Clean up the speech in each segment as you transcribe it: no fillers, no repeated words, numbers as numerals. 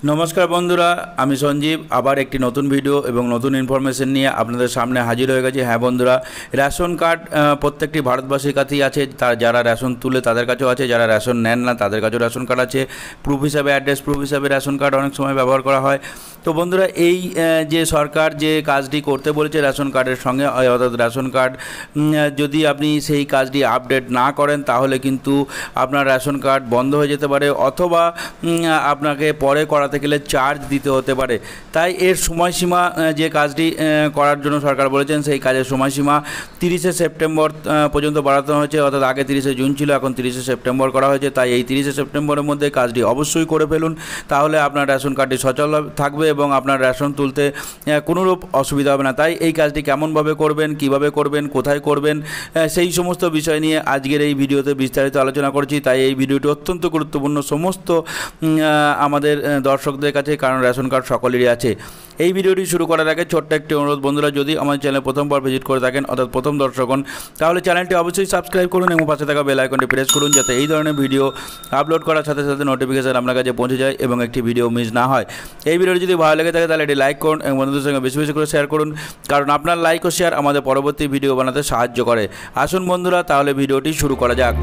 नमस्कार बंधुरा आमी संजीव आबार एक नतून भिडियो एवं नतून इनफरमेशन निये आपनादेर सामने हाजिर हो गेছি। हाँ बंधुरा रेशन कार्ड प्रत्येकटी भारतबासीर काछेई आछे, जारा रेशन तुले तादेर काछेও आछे, जारा रेशन नेन ना तादेर काछेও रेशन कार्ड आछे। प्रूफ हिसाबे एड्रेस प्रूफ हिसाबे रेशन कार्ड अनेक समय व्यवहार करा हय। तो बंधुरा এই যে সরকার যে কাজটি করতে বলেছে রেশন কার্ডের সঙ্গে অর্থাৎ রেশন কার্ড যদি আপনি সেই কাজটি আপডেট না করেন তাহলে কিন্তু আপনার রেশন কার্ড বন্ধ হয়ে যেতে পারে অথবা আপনাকে পরে করাতে গেলে চার্জ দিতে হতে পারে। তাই এর সময়সীমা যে কাজটি করার জন্য সরকার বলেছেন সেই কাজের সময়সীমা 30শে সেপ্টেম্বর পর্যন্ত বাড়ানো হয়েছে, অর্থাৎ আগে 30শে জুন ছিল, এখন 30শে সেপ্টেম্বর করা হয়েছে। তাই এই 30শে সেপ্টেম্বরের মধ্যে কাজটি অবশ্যই করে ফেলুন, তাহলে আপনার রেশন কার্ডটি সচল থাকবে এবং আপনার রেশন তুলতে কোনোরূপ অসুবিধা হবে না। তাই এই কাজটি কেমনভাবে করবেন, কিভাবে করবেন, কোথায় করবেন, সেই সমস্ত বিষয় নিয়ে আজকের এই ভিডিওতে বিস্তারিত আলোচনা করছি। তাই এই ভিডিওটি অত্যন্ত গুরুত্বপূর্ণ সমস্ত আমাদের দর্শকদের কাছে, কারণ রেশন কার্ড সকলেরই আছে। এই ভিডিওটি শুরু করার আগে ছোট্ট একটি অনুরোধ বন্ধুরা, যদি আমাদের চ্যানেলে প্রথমবার ভিজিট করে থাকেন অর্থাৎ প্রথম দর্শক হন, তাহলে চ্যানেলটি অবশ্যই সাবস্ক্রাইব করুন এবং পাশে থাকা বেল আইকনটি প্রেস করুন, যাতে এই ধরনের ভিডিও আপলোড করার সাথে সাথে নোটিফিকেশন আপনার কাছে পৌঁছে যায় এবং একটি ভিডিও মিস না হয়। এই ভিডিওটি যদি ভালো লেগে থাকে তাহলে এটি লাইক করুন এবং বন্ধুদের সঙ্গে বেশি বেশি করে শেয়ার করুন, কারণ আপনার লাইক ও শেয়ার আমাদের পরবর্তী ভিডিও বানাতে সাহায্য করে। আসুন বন্ধুরা তাহলে ভিডিওটি শুরু করা যাক।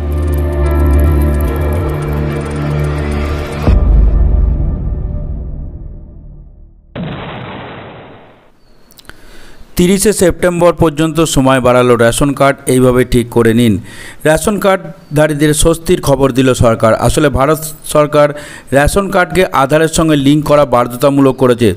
30শে সেপ্টেম্বর পর্যন্ত সময় বাড়ালো রেশন কার্ড, এইভাবে ঠিক করে নিন। রেশন কার্ডধারীদের স্বস্তির খবর দিল সরকার। আসলে ভারত সরকার রেশন কার্ডকে আধারের সঙ্গে লিঙ্ক করা বাধ্যতামূলক করেছে।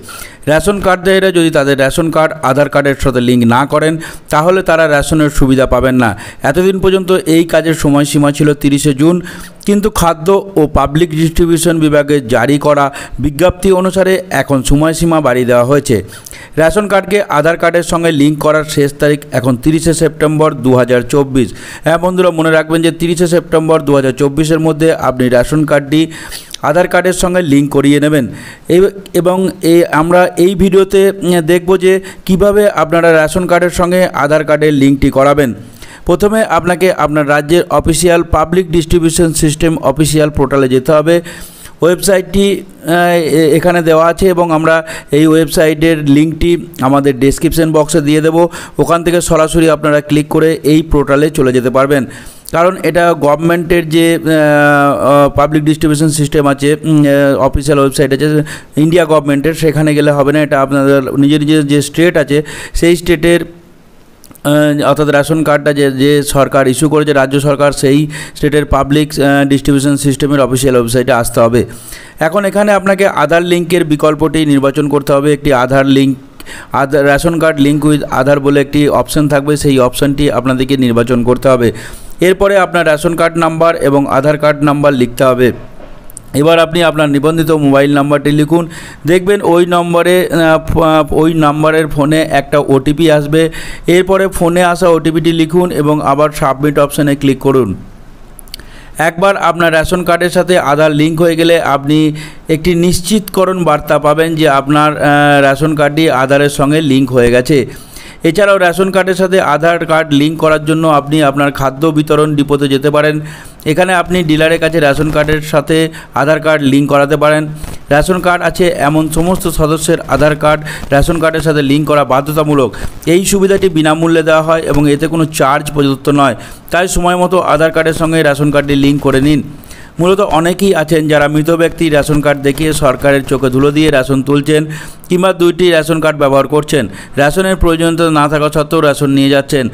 রেশন কার্ডধারীরা যদি তাদের রেশন কার্ড আধার কার্ডের সাথে লিঙ্ক না করেন তাহলে তারা রেশনের সুবিধা পাবেন না। এতদিন পর্যন্ত এই কাজের সময়সীমা ছিল 30শে জুন, কিন্তু খাদ্য ও পাবলিক ডিস্ট্রিবিউশন বিভাগের জারি করা বিজ্ঞপ্তি অনুসারে এখন সময়সীমা বাড়িয়ে দেওয়া হয়েছে। রেশন কার্ডকে আধার কার্ডের সঙ্গে লিঙ্ক করার শেষ তারিখ এখন 30শে সেপ্টেম্বর 2024। হ্যাঁ বন্ধুরা, মনে রাখবেন যে 30শে সেপ্টেম্বর 2024-এর মধ্যে আপনি রেশন কার্ডটি আধার কার্ডের সঙ্গে লিঙ্ক করিয়ে নেবেন। এবং আমরা এই ভিডিওতে দেখব যে কিভাবে আপনারা রেশন কার্ডের সঙ্গে আধার কার্ডের লিঙ্কটি করাবেন। প্রথমে আপনাকে আপনার রাজ্যের official public distribution system official পোর্টালে যেতে হবে। ওয়েবসাইটটি এখানে দেওয়া আছে এবং আমরা এই ওয়েবসাইটের লিঙ্কটি আমাদের ডেসক্রিপশন বক্সে দিয়ে দেব। ওখান থেকে সরাসরি আপনারা ক্লিক করে এই পোর্টালে চলে যেতে পারবেন, কারণ এটা গভর্নমেন্টের যে পাবলিক ডিস্ট্রিবিউশন সিস্টেম আছে, অফিসিয়াল ওয়েবসাইট আছে ইন্ডিয়া গভর্নমেন্টের, সেখানে গেলে হবে না। এটা আপনাদের নিজের নিজের যে স্টেট আছে সেই স্টেটের অর্থাৎ রেশন কার্ডটা যে সরকার ইস্যু করেছে রাজ্য সরকার, সেই স্টেটের পাবলিক ডিস্ট্রিবিউশন সিস্টেমের অফিসিয়াল ওয়েবসাইটে আসতে হবে। এখন এখানে আপনাকে আধার লিঙ্কের বিকল্পটি নির্বাচন করতে হবে। একটি Aadhaar link ration card link with Aadhaar বলে একটি অপশান থাকবে, সেই অপশানটি আপনাদেরকে নির্বাচন করতে হবে। এরপরে আপনার রেশন কার্ড নাম্বার এবং আধার কার্ড নাম্বার লিখতে হবে। এবার আপনি আপনার নিবন্ধিত মোবাইল নাম্বারটি লিখুন। দেখবেন ওই নাম্বারের ফোনে একটা ওটিপি আসবে। এরপরে ফোনে আসা ওটিপিটি লিখুন এবং আবার সাবমিট অপশানে ক্লিক করুন। একবার আপনার রেশন কার্ডের সাথে আধার লিঙ্ক হয়ে গেলে আপনি একটি নিশ্চিতকরণ বার্তা পাবেন যে আপনার রেশন কার্ডটি আধারের সঙ্গে লিঙ্ক হয়ে গেছে। এছাড়াও রেশন কার্ডের সাথে আধার কার্ড লিঙ্ক করার জন্য আপনি আপনার খাদ্য বিতরণ ডিপোতে যেতে পারেন। এখানে আপনি ডিলারের কাছে রেশন কার্ডের সাথে আধার কার্ড লিঙ্ক করাতে পারেন। রেশন কার্ড আছে এমন সমস্ত সদস্যের আধার কার্ড রেশন কার্ডের সাথে লিঙ্ক করা বাধ্যতামূলক। এই সুবিধাটি বিনামূল্যে দেওয়া হয় এবং এতে কোনো চার্জ প্রদত্ত নয়। তাই সময় মতো আধার কার্ডের সঙ্গে রেশন কার্ডটি লিঙ্ক করে নিন। মূলত অনেকেই আছেন যারা মৃত ব্যক্তি রেশন কার্ড দেখিয়ে সরকারের চোখে ধুলো দিয়ে রেশন তুলছেন কিংবা 2টি রেশন কার্ড ব্যবহার করছেন। রেশনের প্রয়োজনীয়তা না থাকা সত্ত্বেও রেশন নিয়ে যাচ্ছেন।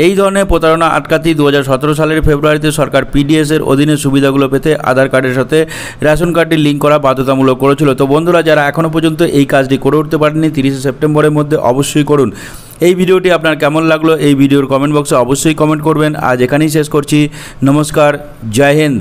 এই ধরনের প্রতারণা আটকাতেই 2017 সালের ফেব্রুয়ারিতে সরকার পিডিএসের অধীনে সুবিধাগুলো পেতে আধার কার্ডের সাথে রেশন কার্ডটি লিঙ্ক করা বাধ্যতামূলক করেছিল। তো বন্ধুরা, যারা এখনও পর্যন্ত এই কাজটি করে উঠতে পারেননি 30শে সেপ্টেম্বরের মধ্যে অবশ্যই করুন। এই ভিডিওটি আপনার কেমন লাগলো এই ভিডিওর কমেন্ট বক্সে অবশ্যই কমেন্ট করবেন। আজ এখানেই শেষ করছি। নমস্কার, জয় হিন্দ।